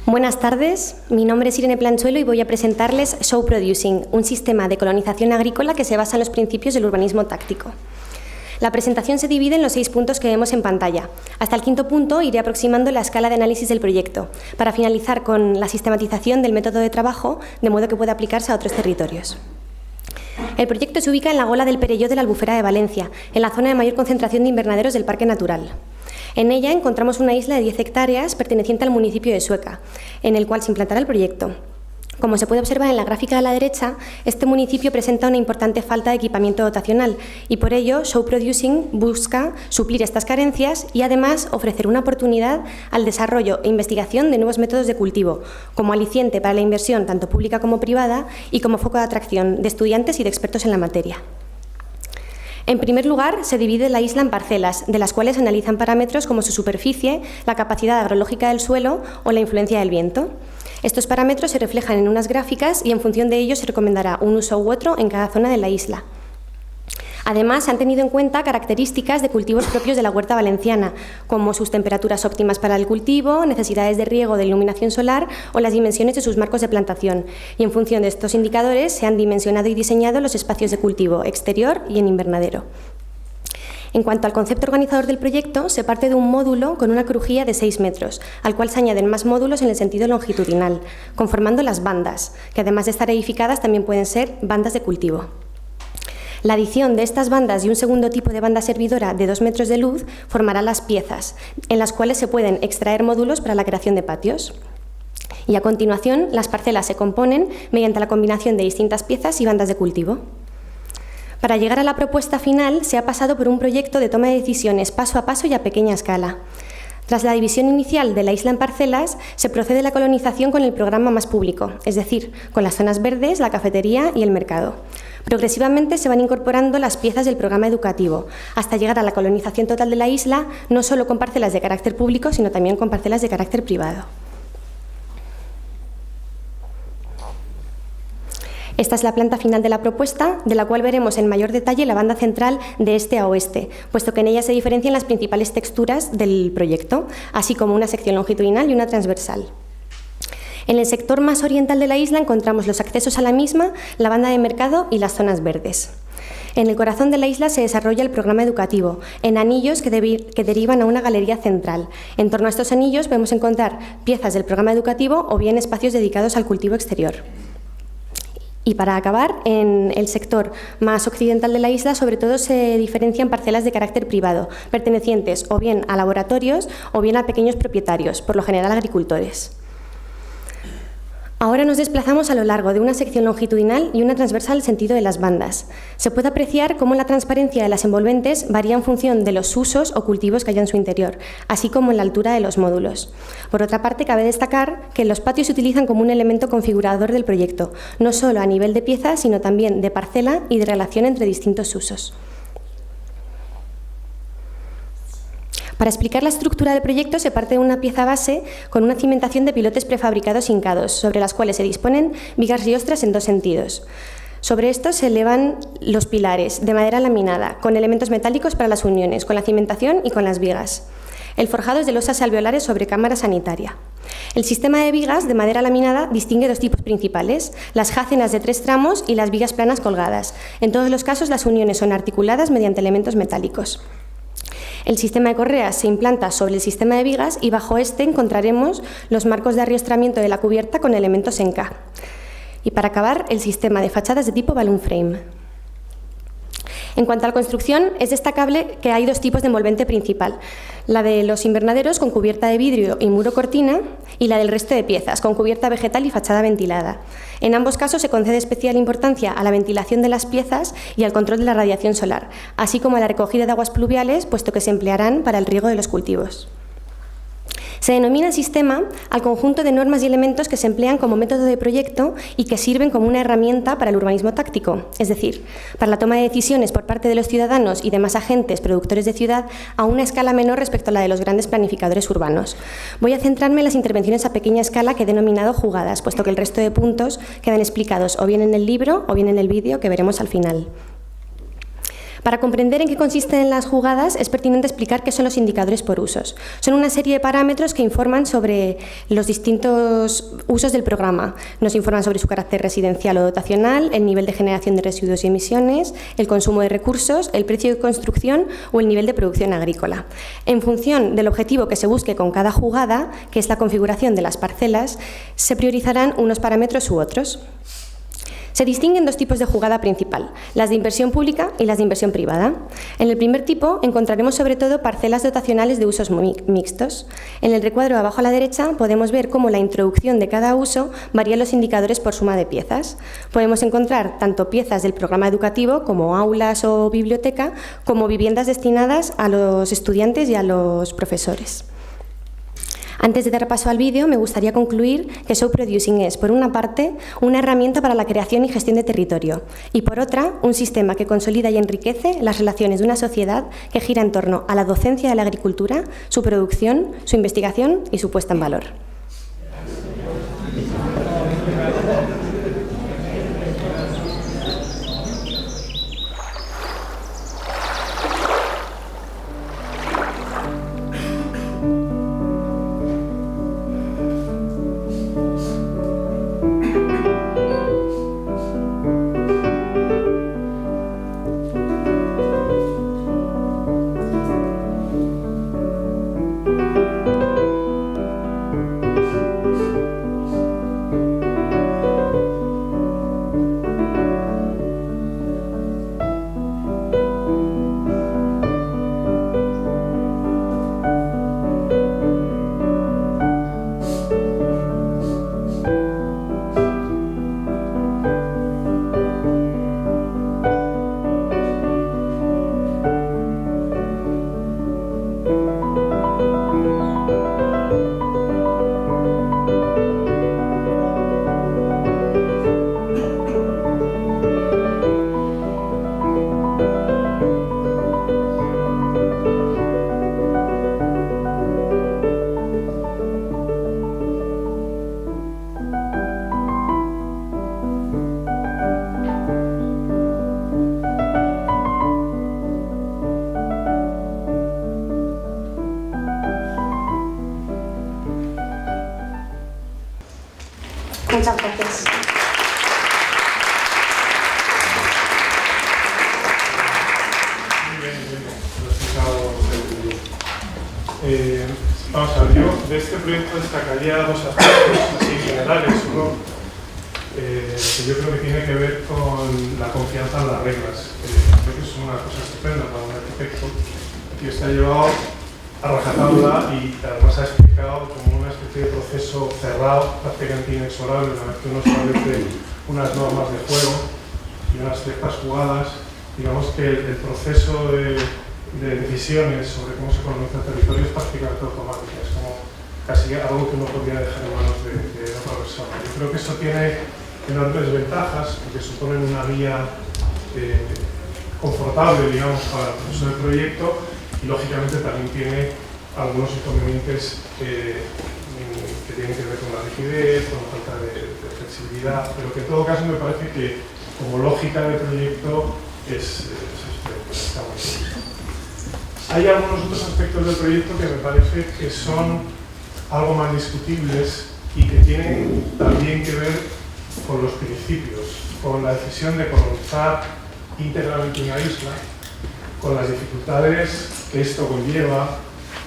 Buenas tardes, mi nombre es Irene Planchuelo y voy a presentarles Show Producing, un sistema de colonización agrícola que se basa en los principios del urbanismo táctico. La presentación se divide en los 6 puntos que vemos en pantalla. Hasta el 5.º punto iré aproximando la escala de análisis del proyecto, para finalizar con la sistematización del método de trabajo, de modo que pueda aplicarse a otros territorios. El proyecto se ubica en la gola del Perelló de la Albufera de Valencia, en la zona de mayor concentración de invernaderos del Parque Natural. En ella encontramos una isla de 10 hectáreas perteneciente al municipio de Sueca, en el cual se implantará el proyecto. Como se puede observar en la gráfica de la derecha, este municipio presenta una importante falta de equipamiento dotacional y por ello Show Producing busca suplir estas carencias y además ofrecer una oportunidad al desarrollo e investigación de nuevos métodos de cultivo, como aliciente para la inversión tanto pública como privada y como foco de atracción de estudiantes y de expertos en la materia. En primer lugar, se divide la isla en parcelas, de las cuales se analizan parámetros como su superficie, la capacidad agrológica del suelo o la influencia del viento. Estos parámetros se reflejan en unas gráficas y en función de ellos se recomendará un uso u otro en cada zona de la isla. Además, se han tenido en cuenta características de cultivos propios de la huerta valenciana, como sus temperaturas óptimas para el cultivo, necesidades de riego, de iluminación solar o las dimensiones de sus marcos de plantación. Y en función de estos indicadores se han dimensionado y diseñado los espacios de cultivo exterior y en invernadero. En cuanto al concepto organizador del proyecto, se parte de un módulo con una crujía de 6 metros, al cual se añaden más módulos en el sentido longitudinal, conformando las bandas, que además de estar edificadas también pueden ser bandas de cultivo. La adición de estas bandas y un segundo tipo de banda servidora de 2 metros de luz formará las piezas, en las cuales se pueden extraer módulos para la creación de patios. Y a continuación, las parcelas se componen mediante la combinación de distintas piezas y bandas de cultivo. Para llegar a la propuesta final, se ha pasado por un proyecto de toma de decisiones paso a paso y a pequeña escala. Tras la división inicial de la isla en parcelas, se procede a la colonización con el programa más público, es decir, con las zonas verdes, la cafetería y el mercado. Progresivamente se van incorporando las piezas del programa educativo, hasta llegar a la colonización total de la isla, no solo con parcelas de carácter público, sino también con parcelas de carácter privado. Esta es la planta final de la propuesta, de la cual veremos en mayor detalle la banda central de este a oeste, puesto que en ella se diferencian las principales texturas del proyecto, así como una sección longitudinal y una transversal. En el sector más oriental de la isla encontramos los accesos a la misma, la banda de mercado y las zonas verdes. En el corazón de la isla se desarrolla el programa educativo, en anillos que derivan a una galería central. En torno a estos anillos podemos encontrar piezas del programa educativo o bien espacios dedicados al cultivo exterior. Y para acabar, en el sector más occidental de la isla, sobre todo se diferencian parcelas de carácter privado, pertenecientes o bien a laboratorios o bien a pequeños propietarios, por lo general agricultores. Ahora nos desplazamos a lo largo de una sección longitudinal y una transversal en sentido de las bandas. Se puede apreciar cómo la transparencia de las envolventes varía en función de los usos o cultivos que haya en su interior, así como en la altura de los módulos. Por otra parte, cabe destacar que los patios se utilizan como un elemento configurador del proyecto, no solo a nivel de pieza, sino también de parcela y de relación entre distintos usos. Para explicar la estructura del proyecto se parte de una pieza base con una cimentación de pilotes prefabricados hincados, sobre las cuales se disponen vigas riostras en 2 sentidos. Sobre estos se elevan los pilares de madera laminada, con elementos metálicos para las uniones, con la cimentación y con las vigas. El forjado es de losas alveolares sobre cámara sanitaria. El sistema de vigas de madera laminada distingue 2 tipos principales, las jácenas de 3 tramos y las vigas planas colgadas. En todos los casos las uniones son articuladas mediante elementos metálicos. El sistema de correas se implanta sobre el sistema de vigas y bajo este encontraremos los marcos de arriostramiento de la cubierta con elementos en K. Y para acabar, el sistema de fachadas de tipo balloon frame. En cuanto a la construcción, es destacable que hay 2 tipos de envolvente principal, la de los invernaderos con cubierta de vidrio y muro cortina y la del resto de piezas con cubierta vegetal y fachada ventilada. En ambos casos se concede especial importancia a la ventilación de las piezas y al control de la radiación solar, así como a la recogida de aguas pluviales, puesto que se emplearán para el riego de los cultivos. Se denomina sistema al conjunto de normas y elementos que se emplean como método de proyecto y que sirven como una herramienta para el urbanismo táctico, es decir, para la toma de decisiones por parte de los ciudadanos y demás agentes productores de ciudad a una escala menor respecto a la de los grandes planificadores urbanos. Voy a centrarme en las intervenciones a pequeña escala que he denominado jugadas, puesto que el resto de puntos quedan explicados o bien en el libro o bien en el vídeo que veremos al final. Para comprender en qué consisten las jugadas, es pertinente explicar qué son los indicadores por usos. Son una serie de parámetros que informan sobre los distintos usos del programa. Nos informan sobre su carácter residencial o dotacional, el nivel de generación de residuos y emisiones, el consumo de recursos, el precio de construcción o el nivel de producción agrícola. En función del objetivo que se busque con cada jugada, que es la configuración de las parcelas, se priorizarán unos parámetros u otros. Se distinguen dos tipos de jugada principal, las de inversión pública y las de inversión privada. En el primer tipo encontraremos sobre todo parcelas dotacionales de usos mixtos. En el recuadro abajo a la derecha podemos ver cómo la introducción de cada uso varía los indicadores por suma de piezas. Podemos encontrar tanto piezas del programa educativo como aulas o biblioteca, como viviendas destinadas a los estudiantes y a los profesores. Antes de dar paso al vídeo, me gustaría concluir que Show Producing es, por una parte, una herramienta para la creación y gestión de territorio y, por otra, un sistema que consolida y enriquece las relaciones de una sociedad que gira en torno a la docencia de la agricultura, su producción, su investigación y su puesta en valor. Muchas gracias. Vamos a ver, yo de este proyecto destacaría dos aspectos así generales. Uno, que yo creo que tiene que ver con la confianza en las reglas. Creo que es una cosa estupenda para un arquitecto que se ha llevado a rajatabla y además ha explicado como una especie de proceso cerrado, prácticamente inexorable, una vez que uno establece unas normas de juego y unas ciertas jugadas. Digamos que el proceso de decisiones sobre cómo se coloniza el territorio es prácticamente automático, es como casi algo que uno podría dejar en manos de otra persona. Yo creo que eso tiene enormes ventajas, porque suponen una vía confortable, digamos, para el proceso del proyecto, y lógicamente también tiene algunos inconvenientes que tienen que ver con la rigidez, con la falta de flexibilidad, pero que en todo caso me parece que como lógica de proyecto está muy bien. Hay algunos otros aspectos del proyecto que me parece que son algo más discutibles y que tienen también que ver con los principios, con la decisión de colonizar íntegramente una isla, con las dificultades que esto conlleva,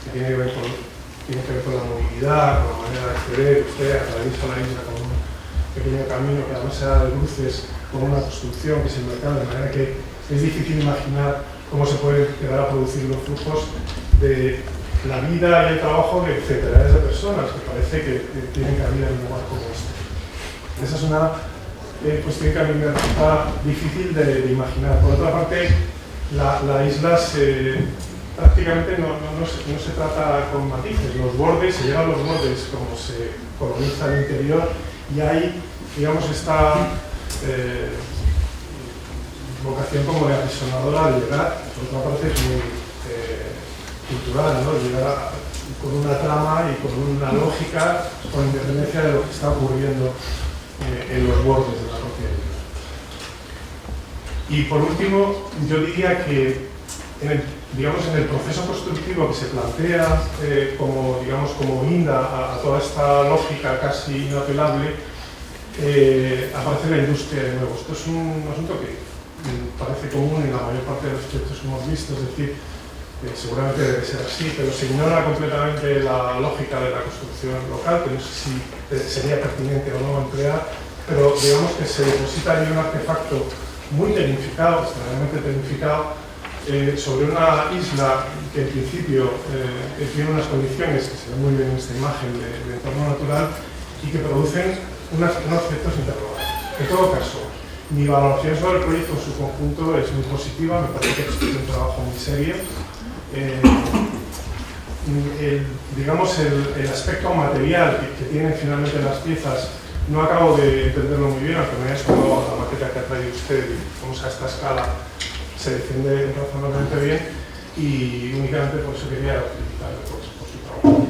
que tiene que ver con la movilidad, con la manera de acceder. Usted atraviesa la isla con un pequeño camino que además se da de cruces con una construcción que es el mercado, de manera que es difícil imaginar cómo se pueden llegar a producir los flujos de la vida y el trabajo de centenares de personas que parece que tienen cabida en un lugar como este. Esa es una cuestión que a mí me resulta difícil de imaginar. Por otra parte, la isla prácticamente no se trata con matices. Los bordes, se llegan los bordes como se coloniza el interior, y hay, digamos, esta vocación como de apisonadora de llegar. Por otra parte, es muy cultural, ¿no? Llegar con una trama y con una lógica, con independencia de lo que está ocurriendo en los bordes de la propia isla. Y por último, yo diría que en el proceso constructivo que se plantea como guinda a toda esta lógica casi inapelable, aparece la industria de nuevo. Esto es un asunto que parece común en la mayor parte de los proyectos que hemos visto, es decir, seguramente debe ser así, pero se ignora completamente la lógica de la construcción local, que no sé si sería pertinente o no emplear, pero digamos que se deposita ahí un artefacto muy tecnificado, extremadamente tecnificado, sobre una isla que en principio tiene unas condiciones que se ven muy bien en esta imagen de entorno natural y que producen unos efectos interrogantes. En todo caso, mi valoración sobre el proyecto en su conjunto es muy positiva, me parece que es un trabajo muy serio. El aspecto material que tienen finalmente las piezas no acabo de entenderlo muy bien, aunque me haya escuchado la maqueta que ha traído usted y vamos a esta escala se defiende razonablemente bien y únicamente por eso quería felicitarle por su trabajo.